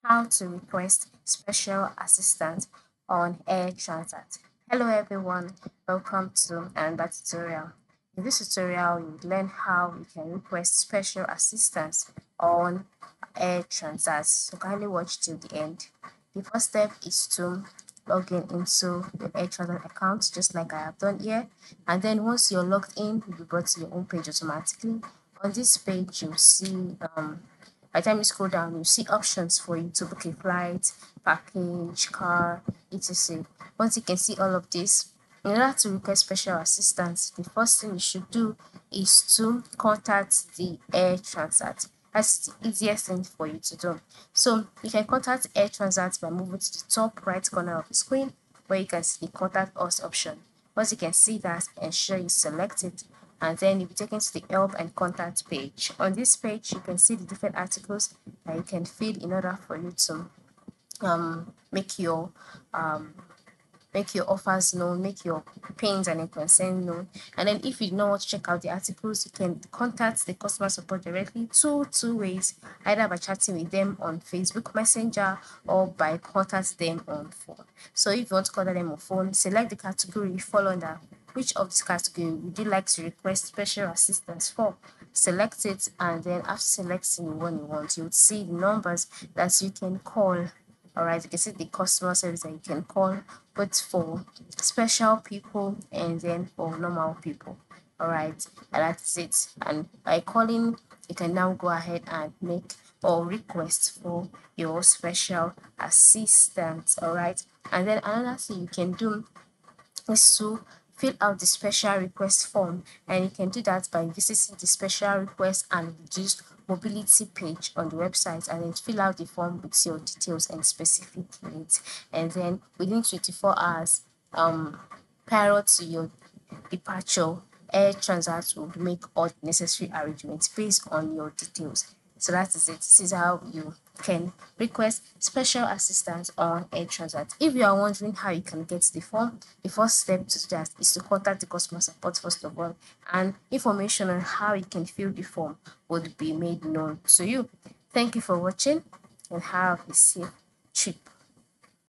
How to request special assistance on Air Transat. Hello everyone, welcome to another tutorial. In this tutorial, you will learn how you can request special assistance on Air Transat. So kindly watch till the end. The first step is to log in into your Air Transat account, just like I have done here. And then once you're logged in, you'll be brought to your own page automatically. On this page, you'll see by the time you scroll down, you see options for you to book a flight, package, car, etc. Once you can see all of this, in order to request special assistance, the first thing you should do is to contact the Air Transat. That's the easiest thing for you to do. So you can contact Air Transat by moving to the top right corner of the screen where you can see the contact us option. Once you can see that, ensure you select it, and then you'll be taken to the help and contact page. On this page, you can see the different articles that you can fill in order for you to make your um, make your offers known, make your pains and your concern known. And then if you don't want to check out the articles, you can contact the customer support directly two ways, either by chatting with them on Facebook Messenger or by contact them on phone. So if you want to contact them on phone, select the category you fall under. Which of this category would you like to request special assistance for? Select it, and then after selecting the one you want, you would see the numbers that you can call. All right, you can see the customer service that you can call both for special people and then for normal people. All right, and that's it. And by calling, you can now go ahead and make or request for your special assistant. All right, and then another thing you can do is to fill out the special request form, and you can do that by visiting the special request and reduced mobility page on the website, and then fill out the form with your details and specific needs, and then within 24 hours prior to your departure, Air Transat will make all necessary arrangements based on your details. So that is it. This is how you can request special assistance on Air Transat. If you are wondering how you can get the form, the first step to that is to contact the customer support first of all, and information on how you can fill the form would be made known to you. Thank you for watching and have a safe trip.